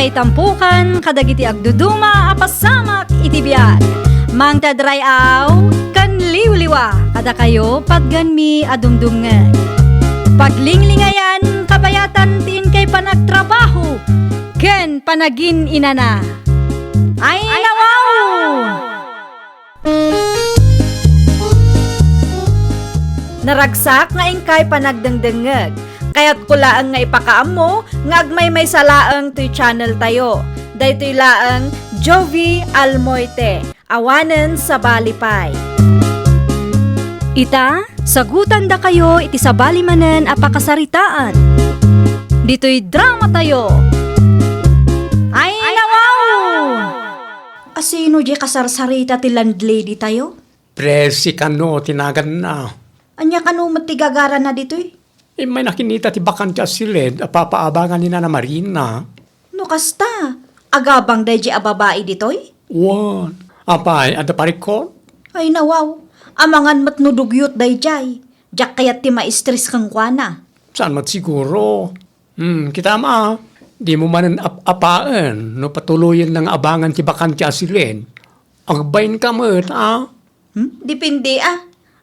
kay tampukan, kadagiti agduduma, apasamak itibiyag. Mang tadray aw, kan liwliwa, kada kayo padganmi adumdumngan. Paglinglingayan, kabayatan tin kay panagtrabaho, ken panagin inana. Ay nawaw! Naragsak nga ingkay panagdengdengeg. Kaya't kulaang nga ipakaam mo, nga agmay may salaang to'y channel tayo. Daytoy laang Jovi Almoite, awanen sa balipay. Ita, sagutan da kayo iti sa balimanen apakasaritaan. Dito'y drama tayo. Ay nawaw! Asino di kasarsarita ti landlady tayo? Presi kano, tinagan na. Anya kano matigagara na dito'y? May nakinita ti bakantya silid, papaabangan ni Nana Marina. No kasta, agabang dahi a babae ditoy? Wan, apay, ada parikot? Ay nawaw, amangan matnudugyot dahi jay. Jak kayat ti maistres kang kwana. Saan mat siguro? Kita ma, di mo manan apaan, no patuloyin ng abangan ti bakantya silid. Agbayin ka mo't, Dipindi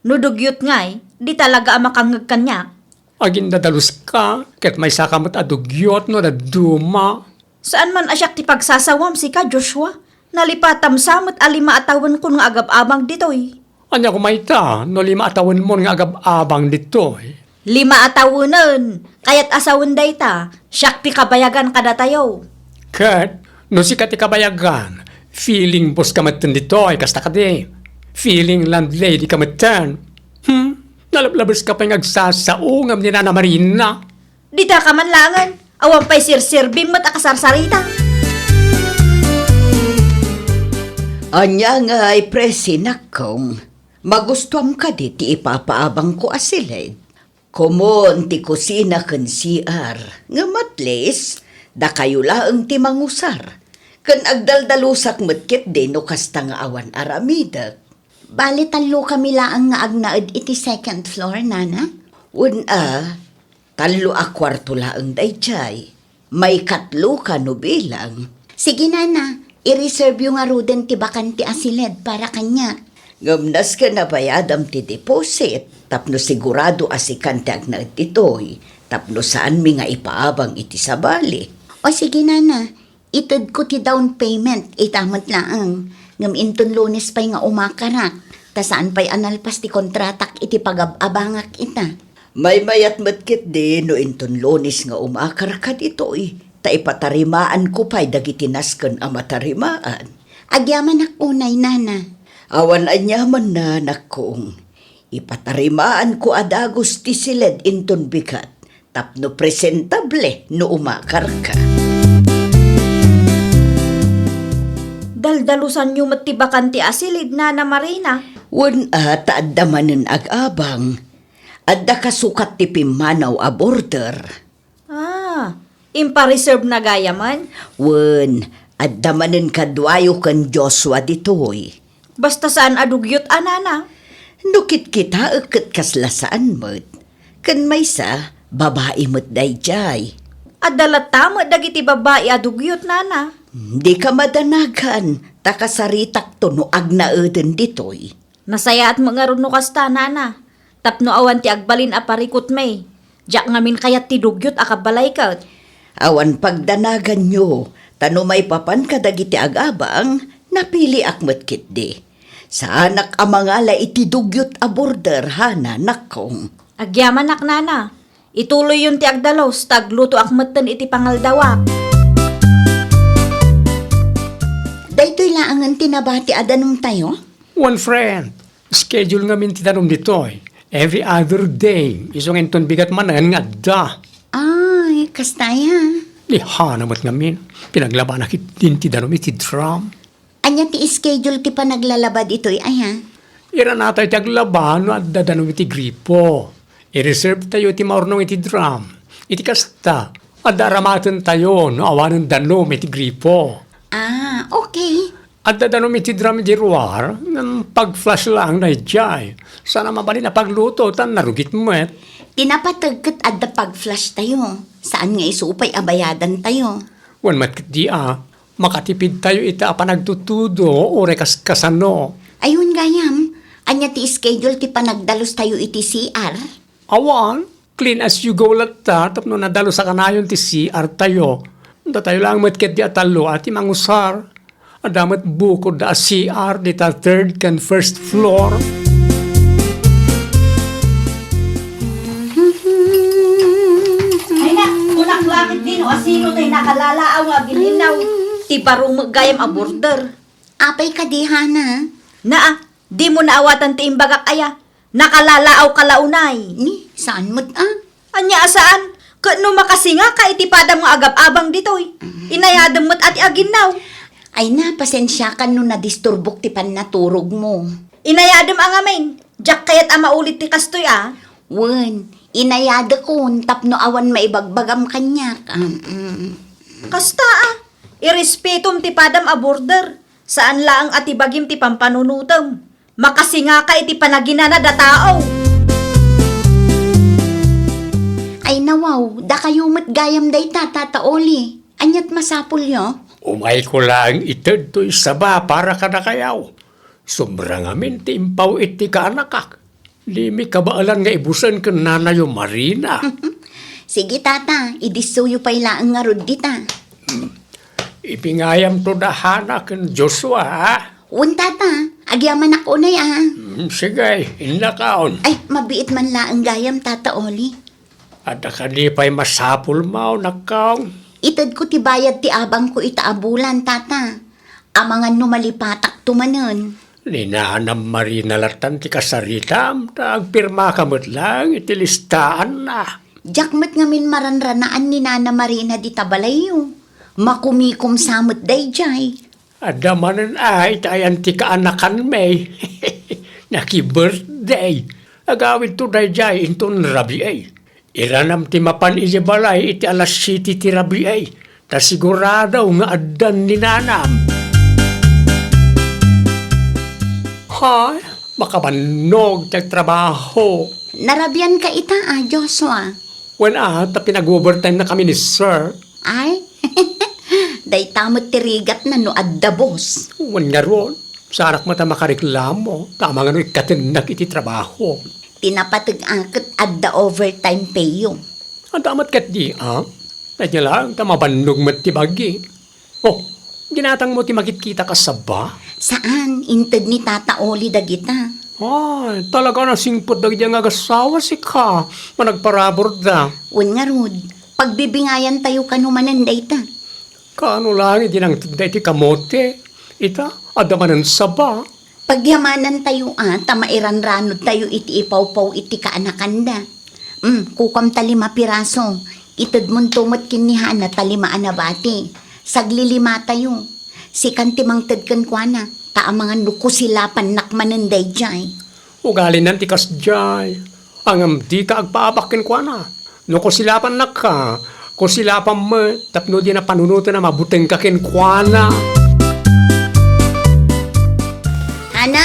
nudugyot ngay, di talaga amakangag kanya. Agin dadalus ka, ket may sakamot adugyot no na duma. Saan man asyak ti pagsasawam si ka, Joshua? Nalipatam samot alima atawan ko ng agab-abang ditoy. Anya kumayta, no 5 atawan mo nga agab-abang dito. 5 atawunan, kayat asawan day ta, siyak ti kabayagan kada tayo. Ket, no si kati kabayagan, feeling boss kamatan dito ay kasta ka di. Feeling landlady kamatan. Nalablabas ka pa yung agsasaungam ni Nana Marina. Di ta ka man langan, awan pa'y sirsirbing mat akasarsarita. Anya nga ay presinak kong, magustuam ka di ti ipapaabang ko asilid. Kumon ti kusina kan CR, nga matlis, da kayo laang ti mangusar. Kan agdaldalusak matkit di no kasta nga awan aramidak. Bali talo kami laang nga agnaed iti second floor, Nana? Talo a kwarto laang dayjay. May 3 ka no bilang. Sige, Nana. I-reserve yung aruden ti bakanti asiled para kanya. Ngamnas ka na bayadam ti deposit. Tapno sigurado asikan ti agnaed itoy. Tapno saan mi nga ipaabang iti sabali. O sige, Nana. Itud ko ti down payment. Itamat laang. Ngam inton Lunes pa'y nga umakarak. Ta saan pa'y analpas ti kontratak iti pagababangak ita. May mayat matkit di no inton Lunes nga umakar ka ditoy. Ta ipatarimaan ko pa'y dagiti nasken a matarimaan. Agyaman akunay, Nana. Awan anyaman na nakong. Ipatarimaan ko adagos ti silid inton bigat. Tapno presentable no umakar ka. Daldalusan nyo matibakan ti asilid, Nana Marina. Taadamanen agabang. Adda kasukat ti pimanaw a border. Impa-reserve na gaya man. Addamanen kadwayo kan Joshua ditoy. Basta saan adugyot, Nana. Nukit kita eket kaslasaan mo't. Kan may sa, babae mo't dayjay. Adalata mo dagiti babae adugyot, Nana. Di ka madanagan, takasaritak to no agnaeden ditoy. Nasaya at mga runo kasta, Nana. Tapno awan ti agbalin a parikot may. Diyak ngamin kayat ti dugyot akabalay ka. Awan pagdanagan nyo, tano may papan kadagiti agabang, napili akmet kitdi. Sa anak amangala iti dugyot a border, hana nakong. Agyaman ak, Nana. Ituloy yun ti agdalos, tagluto akmetten iti pangaldawak. Daytoy laangan tinabati adanong tayo? One friend, schedule nga min titanom dito. Every other day, isong enton bigat manan nga da. Ay, kastaya. Liha namat nga min, pinaglaban na kitin titanom iti drum. Anya ti schedule ti panaglalabad ito'y ay ha? Ira na tayo taglaban no at dadanom iti gripo. I-reserve tayo iti maurnong iti drum. Iti kasta, at daramatan tayo no awanan danom iti gripo. Okay. At dadanom iti drum iti ruwar, ng pag-flash lang na ijay. Sana mabali na pagluto, tan narugit mo Tinapatagkat at pag-flash tayo. Saan nga isupay abayadan tayo? Wan mat di makatipid tayo ita panagtutudo o rekas kasano. Ayun gayam, anya ti schedule ti panagdalos tayo iti CR. Awan, clean as you go latta, tapno nadalo sa kanayon ti CR tayo. Da tayo lang matket di atalo at mangusar. Adamat bukod da CR di ta third kan first floor. Ay na, unak langit din o asino tayo nakalalaaw nga bilinaw. Ti barong gayam a border. Apay ka di, Hana. Naa, di mo naawatan ti imbagak aya. Nakalalaaw kalaunay. Ni, saan mo't Anya asaan? Kano makasinga ka itipada mo agab-abang ditoy. Inayadam mo't ati aginaw. Ay na, pasensya ka no na-disturbok ti panaturog mo. Inayadam ang amin. Jack kayat ama ulit ti kastoy Wen, inayada ko, tapno awan maibagbagam kanyak. Kasta Irespetum ti padam a border. Saan laang atibagim ti pampanunutam. Makasinga ka iti panaginana da tao. Ay nawaw, da kayo mat gayam day tataoli. Anyat masapul yo? Umay ko lang itad to'y saba para ka na kayaw. Sobrang amin ti impaw iti ka anakak. Limi ka baalan nga ibusan ka nanayo Marina. Sige tata, idisuyo pa ilaang nga rod dita. Ipingayam to dahana kan Joshua ha. Un tata, agyaman ako na Sige, inakaon. Ay, mabiit man laang gayam tataoli. At akali pa'y masapul mao nakaon. Itad ko ti bayad ti abang ko itaabulan tata. Amangan no malipatak tumanon. Ninaanam Marina latan ti kasaritam. Tagpirma kamot lang itilistaan na. Jakmet ngamin maranranaan ni Nana Marina di tabalayo. Makumikom samot day jay. Adamanan ay tayan ti kaanakan may. Naki-birthday. Agawid to day jay inton rabi ay. Iranam ti mapan iti balay iti alas city ti rabi ay. Ta sigurado nga addan ni nanam. Hay, makabanog tag trabaho. Narabyan ka ita Joshua. When ta pinag-overtime na kami ni sir. Ay, day tamot tirigat na no adda boss. Wan nga ron. Sa anak mata makareklamo. Tama nga no ikatinak iti trabaho. Tinapatag akit adda overtime pay yung. Ang damat kat di, Nadya lang, tamabannog mat ti bagi. Oh, ginatang mo ti makikita ka sa ba? Saan? Inted ni Tata Oli dagita. Ay, talaga na singpot dagdi ang agasawa si ka. Managparabor da. Un nga rod, pagbibingayan tayo kanumanan dayta. Kaano lang, idinangtid da iti kamote. Ita, adamanan sa ba? Pagyamanan tayo tamairan ranod tayo iti ipaw-paw iti kaanakanda. Kukam talima piraso. Itad mong tumot kinihan na talima anabati. Saglilima tayo. Sikan timang tadkan kwa na. Taamangan nuko sila panakmanan day jay. Ugali nan tikas jay. Ang amdi ka agpaabakin kwa na. No ko sila pan naka. Ko sila pan mo. Tapno di na panunutan na mabuteng kakin kwa na. Hana!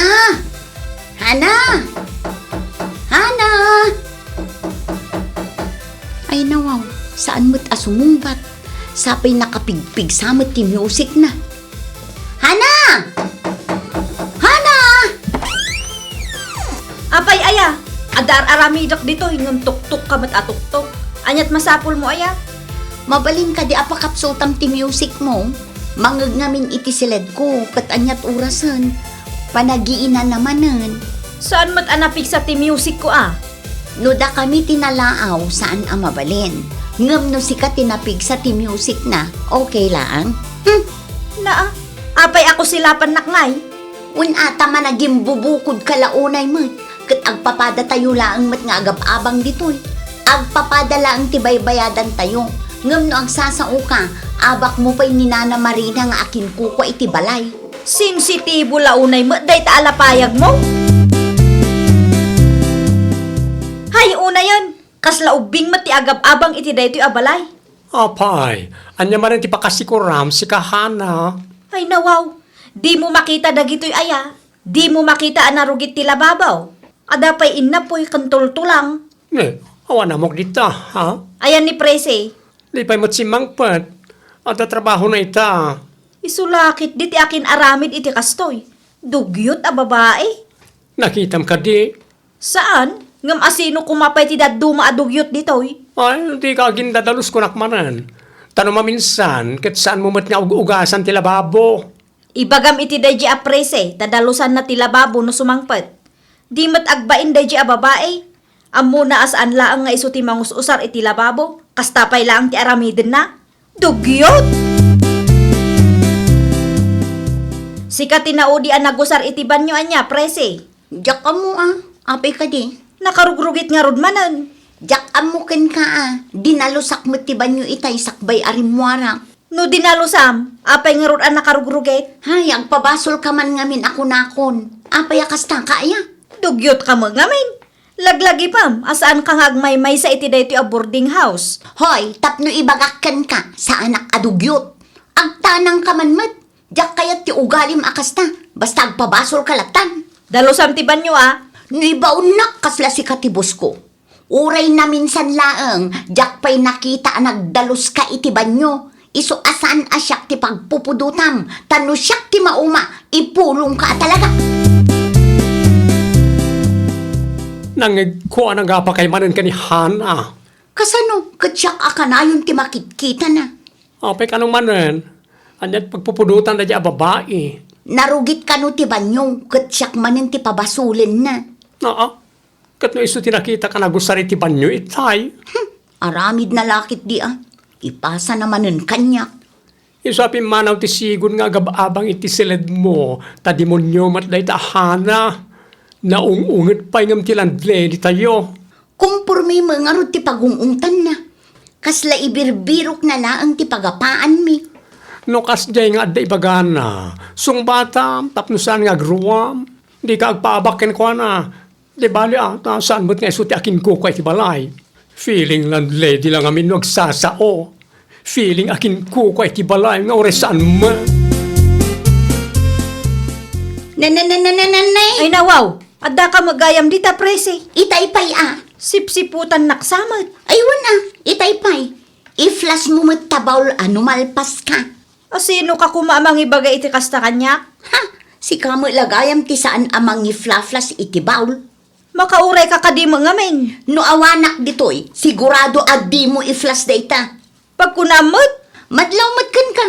Hana! Hana! Ay nawaw, saan mo't asumungbat? Sapay nakapigpig samot ti music na. Hana! Hana! Apay aya, adar aramidok dito ingam tuktok ka mat atuktok. Anyat masapul mo aya. Mabalin ka di apakapsultam ti music mo. Mangag ngamin iti siled ko, kat anyat urasan. Panagiina namanan. Saan mat anapig sa ti music ko No da kami tinalaaw saan ang mabalin. Ngam no si ka tinapig sa ti music na, okay lang? Naa, apay ako sila panakngay. Un ata managim bubukod kalaunay mo. Kat agpapada tayo laang mat nga agab-abang ditoy. Agpapada laang tibaybayadan tayo. Ngam no agsasao ka, abak mo pa'y ni Nana Marina nga akin kuko iti balay. Sensitibo launay mo, day taalapayag mo. Hay, una yan. Kaslaubing mati agab-abang iti daytoy abalay. Apay, anya man ti pakasikuram si kahana. Ay nawaw, di mo makita dagitoy aya. Di mo makita anarugit ti lababaw. Adapay inapoy kantultulang. Awan na mo dita, ha? Ayan ni Prese. Di pa'y mo't si Mangpat. At trabaho na ita. Isulakit di ti akin aramid iti kastoy. Dugyot a babae. Nakitam ka di. Saan? Ngam asino kumapay ti daduma a dugyot ditoy. Ay, di ka gindadalos ko nakmanan. Tanong maminsan, kat saan mo mat nga ugasan ti lababo. Ibagam iti dayji a prese, tadalusan na ti lababo no sumangpet. Di mat agbain dayji a babae. Ammo na asaan laang nga iso ti mangus-usar iti lababo. Kastapay laang ti aramidin na. Dugyot! Sika tinaudi ang nagusar iti banyo anya, prese. Jak amo apay ka di. Nakarugrugit nga rudmanan. Jak amo ken ka dinalusak mo ti banyo itay sakbay arimwara. No dinalusam, apay nga rod ang nakarugrugit. Hay, agpabasol ka man ngamin ako nakon. Apay akasta ka ya. Dugyot ka mo ngamin. Laglagi pam, asaan ka ngagmay-may sa iti dayto a boarding house. Hoy, tapno ibagakken ka sa anak adugyot. Agtanang ka man mat. Jak kayat ti ugalim akasta. Basta agpabasol ka latan. Dalusam ti banyo No ibaunak kasla si katibos ko. Uray na minsan laeng, jak pa'y nakita nagdalos ka iti banyo. Iso asaan asyak ti pagpupudutam. Tano siyak ti mauma, ipulong ka talaga. Nangig ko ang agapa kay manan ka ni Hana. Kasano, katsyak akanayon ti makitkita na. Apay ka nung manan. Anyat pagpupudutan na di a babae. Narugit ka no ti banyo, katsyak manin ti pabasulin na. Kat no iso tinakita ka nagusari ti banyo itay. Aramid na lakit di Ipasa namanen kanyak. Isapin manaw ti sigun nga gababang iti silid mo. Ta demonyo matday ta Hana. Naungungit pa ingam ti landlady tayo. Kumpurmi mga rod ti pagungungtan na. Kasla ibirbirok na laang ti pagapaan mi. No kasjay nga adda ibagana. Sungbata, tapnusan nga agruwam. Di ka agpaabakin ko na. Di bali saan mo't nga iso ti akin ko ti balay. Feeling landlady lang amin no agsasao. Feeling akin ko ti balay nga oresan mo. Nanay. Ay nawaw, adda ka magayam dita, prese. Itaypay Sipsiputan naksamat. Aywan itaypay. I-flash mo matabaw malpas ka. Asino ka kumamang ibagay iti kasta kanyak? Ha? Si kamo lagayam ti saan amang i-flas iti bawl. Makauray ka kadi mga men. No awanak ditoy, sigurado adi mo i-flash data. Pag kunamot, Madlaw matkan ka.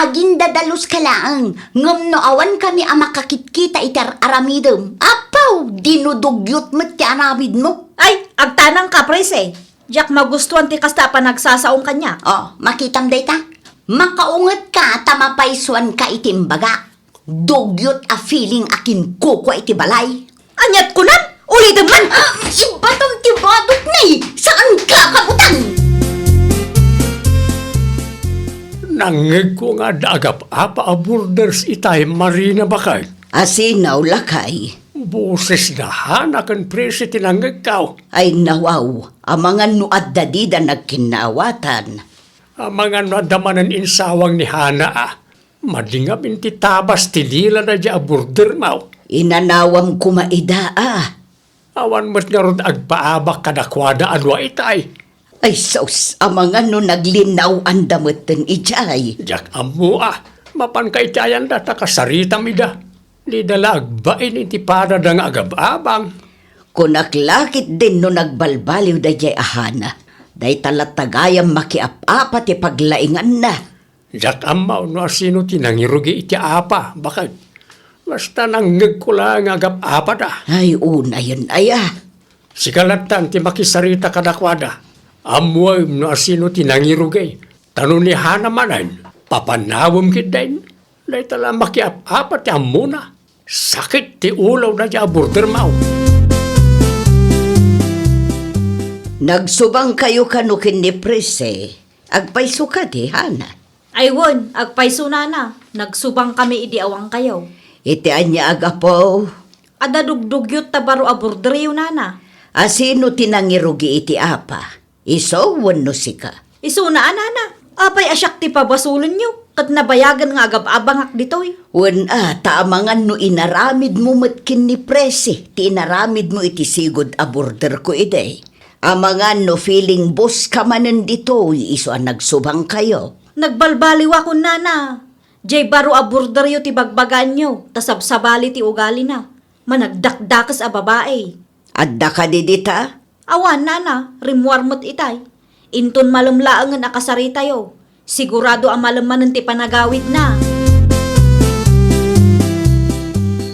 Aging dadalos ka laang. Ngam no awan kami makakit-kita itar aramidem. Apaw, dinudugyot mat ti aramid mo. ay, agtanang ka, prese. Diyak magustuhan ti kasta pa nagsasaong kanya. Oh, makitam data. Makaungat ka, tamapaisuan ka itimbaga. Dugyot a feeling akin kuko iti balay. Anyat ko nan, ulitin man. Ibatong tibadot na Saan ka kabutan? Nangig ko nga dagap apa a borders itay marina bakay. Asinaw lakay. Boses na hanakan presi tinangig kao. Ay nawaw, ang mga nuad dadida nagkinawatan. Ang mga nadamanan insawang ni Hana madingap inti tabas tinila na dya a border mau. Inanawam kumaidaa. Awan mo't nga ron agpaabak kadakwada adwa itay. Ay sos, ang mga naglinaw ang damutin ijay. Jak amu mapan kay tayan data kasarita mida. Di dala agbain iti para da nga agababang. Kunaklakit din no nagbalbaliw da jay ahana. Day talatagayang makiap-apa ti paglaingan na. Jak amaw no asino tinangirugi iti apa. Bakit? Basta nanggag ko lang agab-apa da. Ay una yun aya. Sikalatan ti makisarita kadakwada. Amuay no asino tinangirugay. Tanong ni Hana manan, papanawam kitain. Day tala makiap-apa ti amuna. Sakit ti ulaw na dya border mau. Nagsubang kayo kanukin ni Prese. Agpaiso ka di, Hana. Aywon, agpaisuna na. Nagsubang kami idi awang kayo. Iti anya agapo. Ada dugdugyot tabaro abordreo nana. Asino tinangirugi iti apa. Iso wano sika. Isuna anana. Apay asyak ti pabasulon nyo. Kat nabayagan nga agab-abangak ditoy. Wan taamangan no inaramid mo matkin ni Prese. Ti inaramid mo iti sigod a border ko ide. Amangan no feeling boss ka manan dito. Iso ang nagsubang kayo. Nagbalbaliwa ko nana. Jay baro a burderyo ti bagbagan nyo, tasabsabali ti ugali na. Managdakdakas a babae. Adda ka di dita? Awan nana, rimwarmot itay. Inton malamlaangan akasari tayo. Sigurado ang malamanan ti panagawid na.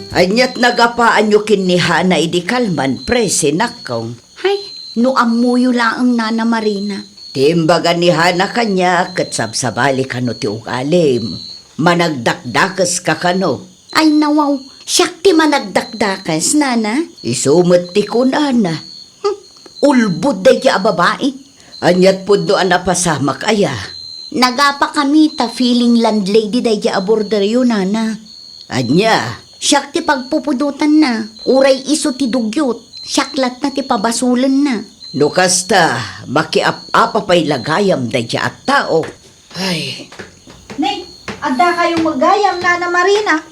Anyat nagapaan nyo kinihana idi kalman, presi nakong. Hay, no amuyo laang Nana Marina. Timbaga ni Hana kanya, katsabsabali ka no ti ugalim. Managdakdakas ka kano. Ay nawaw, siyak ti managdakdakas, Nana. Isumot ti kunana. Ulbud day a babae. Anyat po doon napasamak aya. Nagapa kami ta feeling landlady day a borderyo, Nana. Anya, Siyak ti pagpupudutan na. Uray iso ti dugyot. Siyaklat na ti pabasulan na. no kasta, makiap-apa pa'y lagayam dadya at tao. Ay, Nay, adda kayong magayam Nana Marina.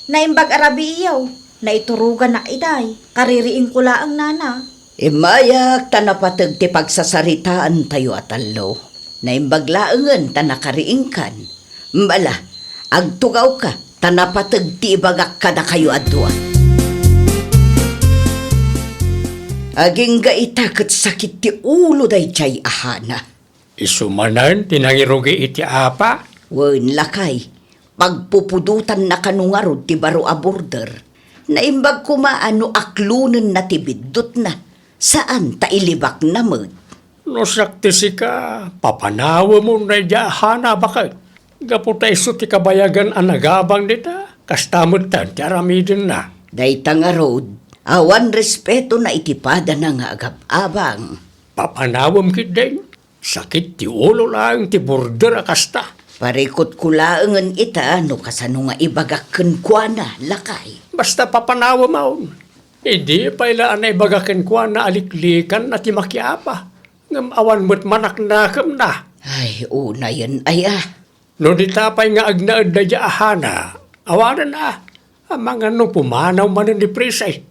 Naimbag arabi iyaw. Naiturugan na itay. Kaririing ko laang nana. imayak tanapatag ti pagsasaritaan tayo at alo. Naimbaglaangan tanakariingkan. Mbala, agtugaw ka, tanapatag ti ibagak ka na kayo adwa. Aging gaita kat sakit ti ulo day chay ahana. Isumanan, tinangirugi iti apa. Wen lakay, pagpupudutan na kanungarod ti baro a border. Naimbag kumaano aklunan na ti biddot na. Saan ta ilibak na mo? No sakti si ka, papanawa mo na hana bakit? Gaputay so ti kabayagan ang nagabang dita, kastamot tan ti aramidin na. Dayta nga road, awan respeto na itipada na nga agab-abang. Papanawam kit din, sakit ti ulo lang ti border akasta. Parikot kulaangan ita no kasano nga ibagakken kwa na lakay. Basta papanawa maun. Hindi pa ilaan na ibagakin kwa na aliklikan at imakiapa. Ngam awan mo't manaknakam na. Ay, una yan ay No di tapay nga agnaad na ahana, awanan na. Ang mga no pumanaw man ni Prisay.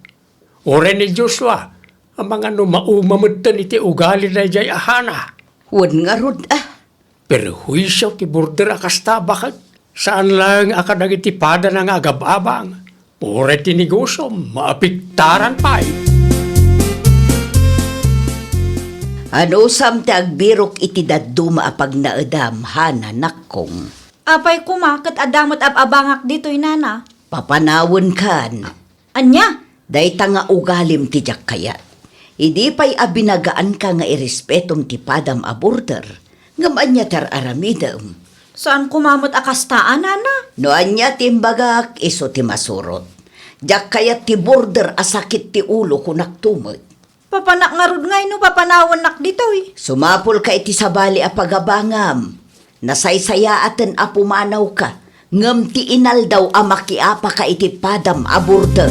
Ore ni Joshua, ang mga no maumamatan iti ugali na ahana. Wan nga rod Pero huisyaw ti border akasta bakit? Saan lang akad itipada ng agab-abang? Ore ti negosyo, maapiktaran pa eh. Ano samte agbirok iti daduma apag naedam hana nakong. Apay kumakat adamot abangak dito'y nana. Papanawon kan. Anya? Dayta nga ugalim ti jak kayat. Idi pa'y abinagaan ka nga irespetom ti padam a border. Ngam anya tar aramidam. Saan kumamot akastaan nana? No anya timbagak iso ti masurot. Jak kayat ti border asakit ti ulo kunak tumot. Papanak nga rod ngay no papanawan nak dito'y. Sumapol ka iti sabali a pagabangam. Nasaysayaaten a pumanaw ka. Ngam ti inal daw a makiapa ka iti padam a border.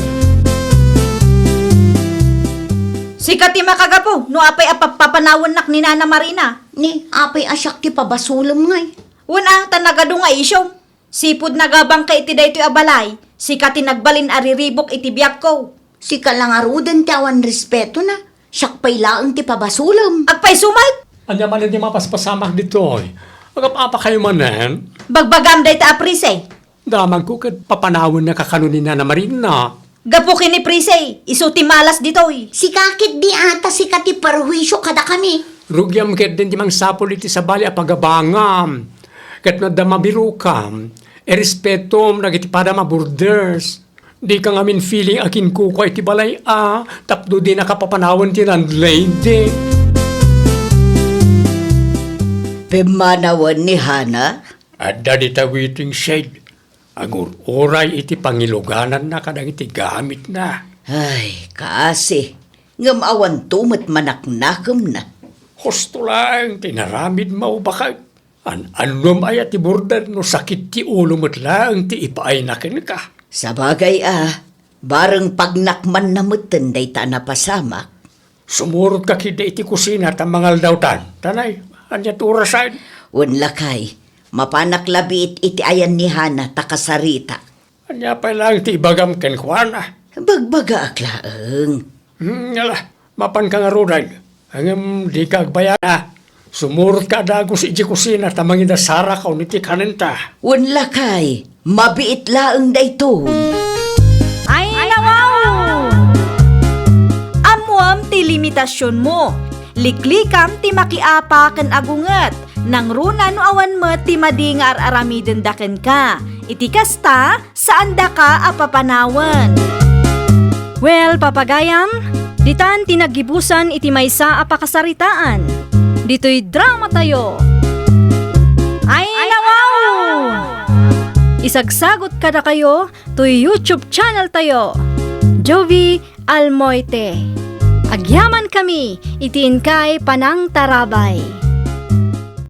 Sikat ti makagapo, no apay papanawan nak ni Nana Marina. Ni, apay asyak ti pabasulam ngay. Una, tanagado nga isyong. Sipod nagabang ka iti daytoy abalay. Sikat ti nagbalin ariribok iti biyak ko. Si kalangarudan ti awan respeto na. Siyak pa'y laang ti pabasulam. Agpay sumat! Anya man hindi mapaspasamak dito eh. Magapapa kayo manan. Bagbagam dayta aprise. Daman ko kat papanawin na kakanunin na Marina. Gapo kini prise, iso ti malas ditoy. Si kakit di ata si kati perwisyo kada kami. Rugyam ket din di mang sapol iti sa bali a pagabangam. Ket na damabirukam. Erespetom nagitipada ma borders. Di ka ngamin feeling akin kuko iti balay tapdo di nakapapanawan ti landlady. Pemanawan ni Hana. Adda di tawiting shade. Agur oray iti pangiluganan na kadang iti gamit na. Ay, kasi. Ngam awan tumat manaknakam na. Husto lang, tinaramid mo bakit? Anom ay ati border no sakit ti ulo mo't lang ti ipaaynakin ka. Sa bagay bareng pagnakman na mutin day ta napasamak. Sumurot ka kida iti kusina at ang mga aldawtan. Tanay, anya turasan. Unlakay, mapanaklabit iti ayan ni Hana takasarita. Anya pa lang ti ibagam kenkwana. Bagbaga aklaeng. Ngala, mapan ka nga ruday. Hanggang di ka agbayan na. Sumurot ka dago si iji kusina tamangin da sara ka uniti kanenta. Unla kay, mabiit laeng dayton. Ay nawaw! Amuam ti limitasyon mo. Liklikam ti makiapa ken agunget. Nang runa no awan mo ti madi nga araramiden daken ka. Iti kasta, saan da ka apapanawan? Well, papagayam, ditan tinagibusan iti maysa apakasaritaan. Dito'y drama tayo. Ay nawaw! Isagsagot kada kayo to YouTube channel tayo. Jovi Almoite. Agyaman kami, itiin kay Panang Tarabay.